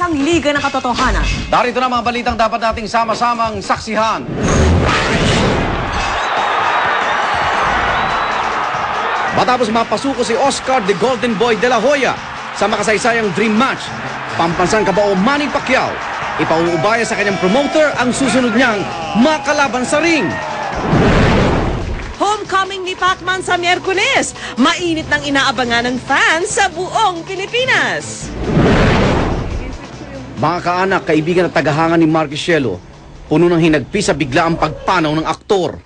ang Liga ng Katotohanan. Darito na mga balitang dapat nating sama-samang saksihan. Matapos mapasuko si Oscar the Golden Boy de la Hoya sa makasaysayang dream match, pampansang kabao Manny Pacquiao, ipauubaya sa kanyang promoter ang susunod niyang makalaban sa ring. Homecoming ni Pacman sa Miyerkules. Mainit ng inaabangan ng fans sa buong Pilipinas. Mga kaanak, kaibigan at tagahanga ni Marquisielo, puno ng hinagpis sa biglaang pagpanaw ng aktor.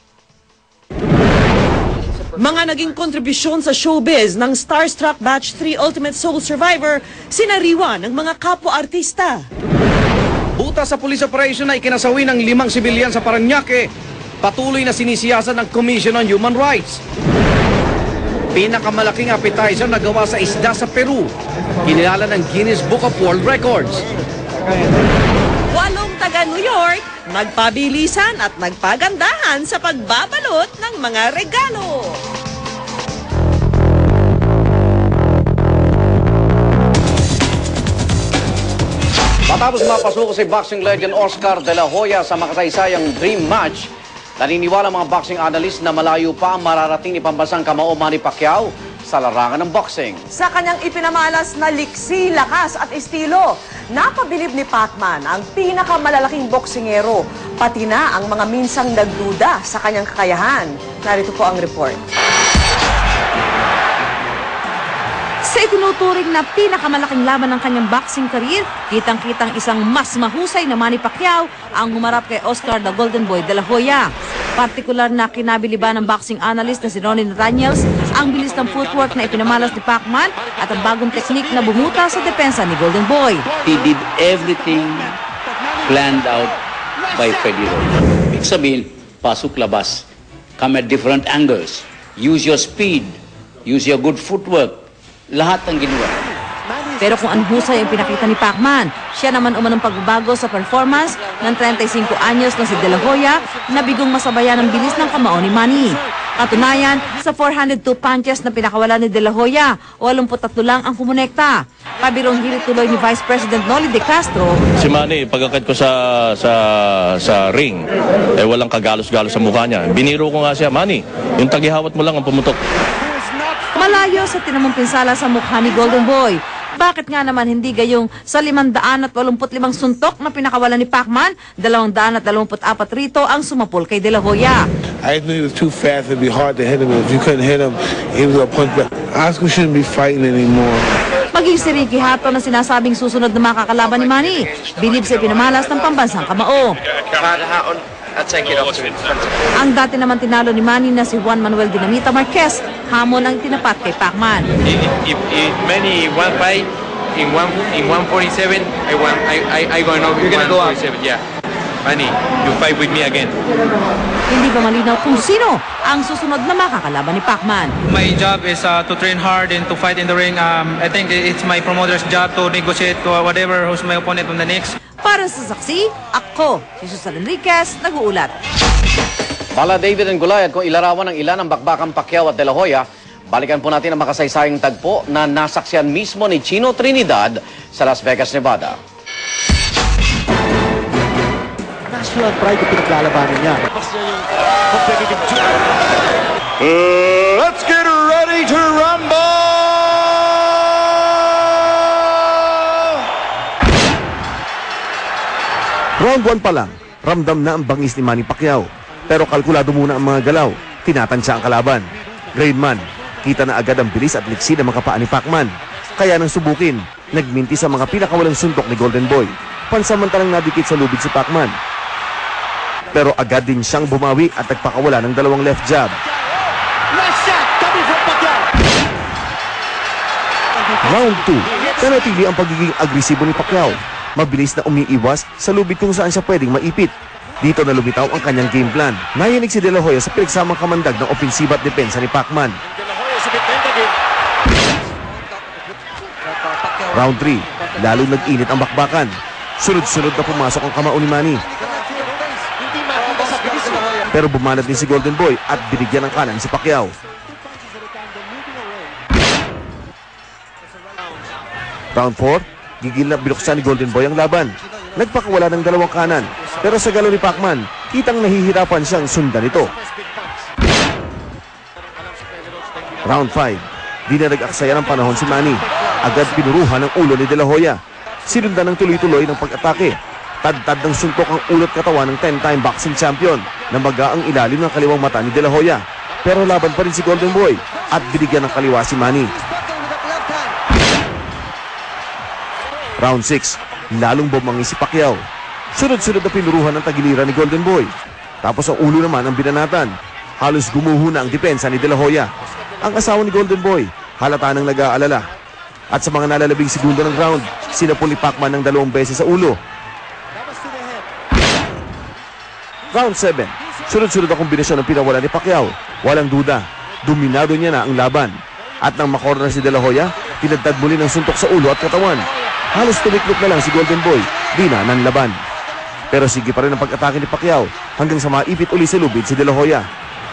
Mga naging kontribusyon sa showbiz ng Starstruck Batch 3 Ultimate Soul Survivor, sinariwa ng mga kapwa-artista. Buta sa police operation na ikinasawi ng 5 sibilyan sa Parañaque, patuloy na sinisiyasan ng Commission on Human Rights. Pinakamalaking appetizer na gawa sa isda sa Peru, kinilala ng Guinness Book of World Records. 8 taga New York, nagpabilisan at nagpagandahan sa pagbabalot ng mga regalo. Matapos mapasuko si boxing legend Oscar de la Hoya sa makasaysayang dream match, naniniwala mga boxing analyst na malayo pa ang mararating ni pambansang kamao Manny Pacquiao sa larangan ng boxing. Sa kanyang ipinamalas na liksi, lakas at estilo, napabilib ni Pacman ang pinakamalalaking boksingero, pati na ang mga minsang nagduda sa kanyang kakayahan. Narito po ang report. Sa itinuturing na pinakamalaking laban ng kanyang boxing career, kitang-kitang isang mas mahusay na Manny Pacquiao ang humarap kay Oscar the Golden Boy de la Hoya. Partikular na kinabiliban ng boxing analyst na si Ronnie Daniels ang bilis ng footwork na ipinamalas ni Pacman at ang bagong teknik na bumuta sa depensa ni Golden Boy. He did everything planned out by Federo. Ibig sabihin, pasok-labas, come at different angles, use your speed, use your good footwork, lahat ang ginawa. Pero kung ang husay ang pinakita ni Pacman, siya naman umanong pagbabago sa performance ng 35 anyos na si De La Hoya na bigong masabayan ang bilis ng kamao ni Manny. Katunayan, sa 402 punches na pinakawalan ni De La Hoya, 83 lang ang kumonekta. Pabirong hirit tuloy ni Vice President Noli De Castro. Si Manny, pagkakit ko sa ring, walang kagalos-galos sa mukha niya. Biniro ko nga siya, Manny, yung tagihawat mo lang ang pumutok. Malayo sa tinamong pinsala sa mukha ni Golden Boy. Bakit nga naman hindi gayong sa 585 suntok na pinakawalan ni Pacman, 224 rito ang sumapol kay De La Hoya. I knew he was too fast, it'd be hard to hit him. If you couldn't hit him, he was a punch back. Oscar shouldn't be fighting anymore. Maging si Ricky Hatton na sinasabing susunod na makakalaban ni Manny, bilib sa pinamalas ng pambansang kamao. I'll take it off to him. Ang dati naman tinalo ni Manny na si Juan Manuel Dinamita Marquez, hamon ang tinapat kay Pacman. If Manny one fight in 147, I going over 147. Yeah, Manny, you fight with me again. Hindi ba malinaw kung sino ang susunod na makakalaban ni Pacman? My job is to train hard and to fight in the ring. I think it's my promoter's job to negotiate whatever who's my opponent on the next. Para sa saksi, ako, si Susan Enriquez, nag-uulat. Bala David and Goliath, kung ilarawan ng ilan ang bakbakang Pacquiao at De La Hoya, balikan po natin ang makasaysayang tagpo na nasaksiyan mismo ni Chino Trinidad sa Las Vegas, Nevada. National pride ang pinaglalabanan niya. Let's get ready to rumble! Round 1 pa lang, ramdam na ang bangis ni Manny Pacquiao. Pero kalkulado muna ang mga galaw, tinatansya ang kalaban. Grade man, kita na agad ang bilis at liksi ng mga paa ni Pacman. Kaya nang subukin, nagminti sa mga pinakawalang suntok ni Golden Boy. Pansamantalang nadikit sa lubid si Pacman. Pero agad din siyang bumawi at nagpakawala ng 2 left jab. Round 2, nanatili ang pagiging agresibo ni Pacquiao. Mabilis na umiiwas sa lubid kung saan siya pwedeng maipit. Dito na lumitaw ang kanyang game plan. Nayanig si De La Hoya sa pinagsamang kamandag ng opensiba at depensa ni Pacman. Round 3, lalo nag-init ang bakbakan. Sunod-sunod na pumasok ang kamao ni Manny. Pero bumanat din si Golden Boy at binigyan ng kanan si Pacquiao. Round 4, gigil na binuksan ni Golden Boy ang laban. Nagpakawala ng dalawang kanan, pero sa galaw ni Pacman, kitang nahihirapan siyang sundan ito. Round 5, di na nag-aksaya ng panahon si Manny. Agad pinuruhan ang ulo ni De La Hoya. Sinundan ng tuloy-tuloy ng pag-atake. Tad-tad ng suntok ang ulot katawan ng 10-time boxing champion na maga ang ilalim ng kaliwang mata ni De La Hoya. Pero laban pa rin si Golden Boy at binigyan ng kaliwa si Manny. Round 6, lalong bumangi si Pacquiao. Sunod-sunod na pinuruhan ng tagiliran ni Golden Boy. Tapos ang ulo naman ang binanatan. Halos gumuho na ang depensa ni De La Hoya. Ang asawa ni Golden Boy, halata nang nag-aalala. At sa mga nalalabing segundo ng round, sinapol ni Pacman ng 2 beses sa ulo. Round 7, sunod-sunod ang kombinasyon ng pinawala ni Pacquiao. Walang duda, dominado niya na ang laban. At nang makorner si De La Hoya, tinagtad muli ng suntok sa ulo at katawan. Halos tumiklop na lang si Golden Boy, di na nanlaban. Pero sige pa rin ang pag-atake ni Pacquiao hanggang sa maipit uli sa lubid si De La Hoya.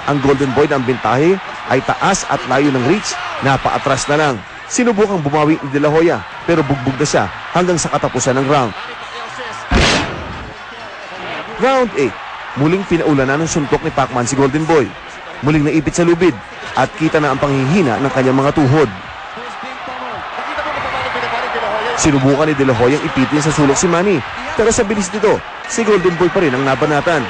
Ang Golden Boy na ang bintahe ay taas at layo ng reach, napaatras na lang. Sinubukang bumawi ni De La Hoya pero bugbog na siya hanggang sa katapusan ng round. Round 8, muling pinaulanan ng suntok ni Pacman si Golden Boy. Muling naipit sa lubid at kita na ang panghihina ng kanyang mga tuhod. Sinubukan ni De La Hoya ang ipitin sa sulok si Manny, pero sa bilis nito, si Golden Boy pa rin ang nabanatan.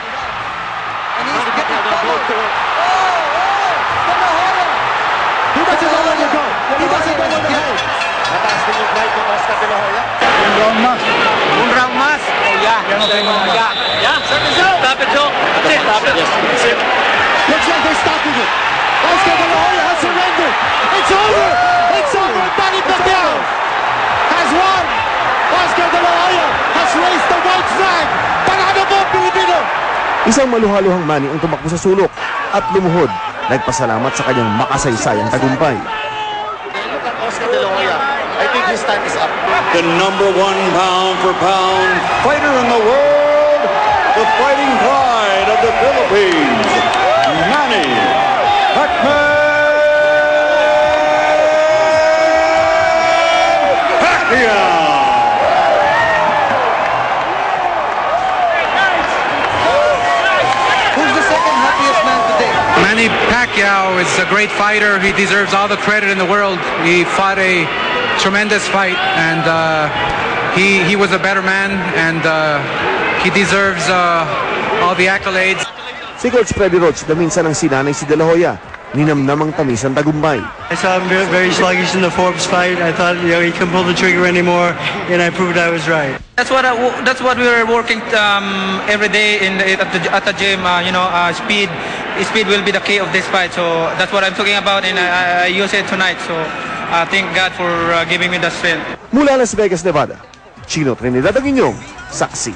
Un round más. Yeah. Stop it, Joe. Stop it. Looks like they're stopping it. Oscar De La Hoya has surrendered. It's over. It's over. Manny Pacquiao has won. Oscar De La Hoya has raised the white flag. Panalo po, Pilipino. Isang maluhaluhang Manny ang tumakbo sa sulok at lumuhod. Nagpasalamat sa kanyang makasaysayang tagumpay. Oscar De La Hoya, I think his time is up. The number 1 pound-for-pound fighter in the world, the fighting pride of the Philippines, Manny Pacquiao. Who's the second happiest man today? Manny Pacquiao is a great fighter. He deserves all the credit in the world. He fought a tremendous fight, and he was a better man, and he deserves all the accolades. Si Coach Freddy Roach na minsan ang sinanay si De La Hoya, ninamnam ang tamis ng tagumpay. I saw him very sluggish in the Forbes fight. I thought, he couldn't pull the trigger anymore, and I proved I was right. That's what we were working every day at the gym. Speed will be the key of this fight. So that's what I'm talking about, and I use it tonight. So thank God for giving me the strength. Mula Las Vegas, Nevada, Chino Trinidad ang inyong saksi.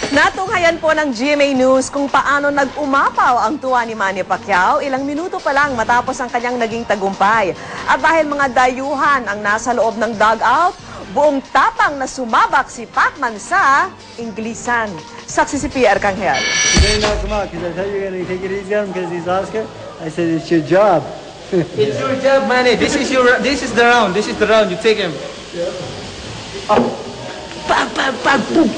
Natunghayan po ng GMA News kung paano nag-umapaw ang tuwa ni Manny Pacquiao ilang minuto pa lang matapos ang kanyang naging tagumpay. At dahil mga dayuhan ang nasa loob ng dugout, buong tapang na sumabak si Pacman sa Inglisan. Saksi si Pierre Canghel. You didn't knock him out because I thought you were going to take it easy on him because he's Oscar. I said, it's your job. It's your job, Manny. This is the round. This is the round. You take him. Boom.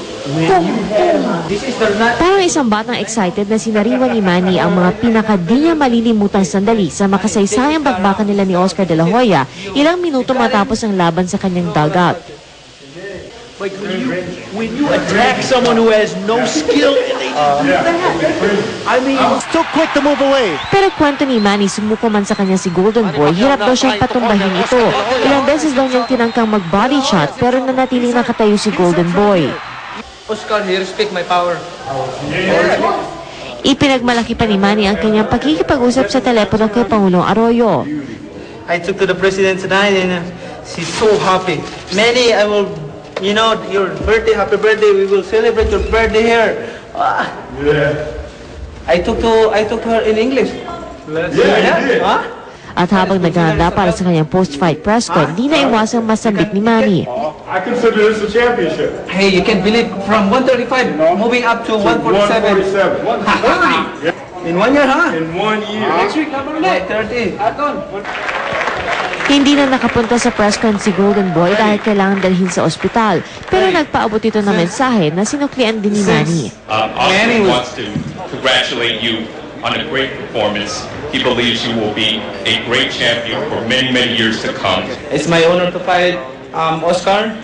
Parang isang batang excited na sinariwan ni Manny ang mga pinaka-di niya malilimutang sandali sa makasaysayang bakbakan nila ni Oscar De La Hoya ilang minuto matapos ang laban sa kanyang dugout. Like when you attack someone who has no skill and they do that, I mean, Too quick to move away. Pero kwento ni Manny, sumuko man sa kanya si Golden Boy, hirap daw siyang patumbahin ito. Ilang beses daw niyang tinangkang mag-body shot pero nanatiling nakatayo si Golden Boy. Oscar, he respect my power. Ipinagmalaki pa ni Manny ang kanyang pagkikipag-usap sa telepono kay Pangulong Arroyo. I took to the president tonight, and she's so happy. Manny, I will, your birthday, happy birthday. We will celebrate your birthday here. I took to her in English. Huh? At habang naghahanda para sa kanyang post-fight press con, di na iwasang masambit ni Manny. I consider this a championship. Hey, you can believe from 135 moving up to 147. 130. In 1 year, huh? In 1 year. Next week, 30. Hindi na nakapunta sa press con si Golden Boy dahil kailangan dalhin sa ospital. Pero nagpaabot ito ng mensahe na sinuklian din ni Manny. Oscar wants to congratulate you on a great performance. He believes you will be a great champion for many, many years to come. It's my honor to fight Oscar.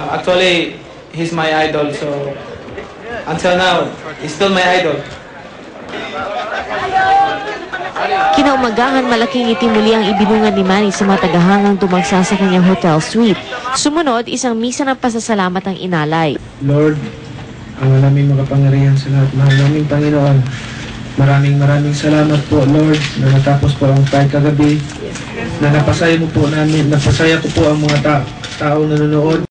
Actually, he's my idol, so until now, he's still my idol. Kinaumagahan, malaking ngiti muli ang ibinungan ni Manny sa mga tagahangang dumagsa sa kanyang hotel suite. Sumunod, isang misa ng pasasalamat ang inalay. Lord, ang naming makapangyarihan sa lahat, mahal naming Panginoon, maraming salamat po, Lord, na natapos po ang fight kagabi, na napasaya ko po ang mga taong nanonood.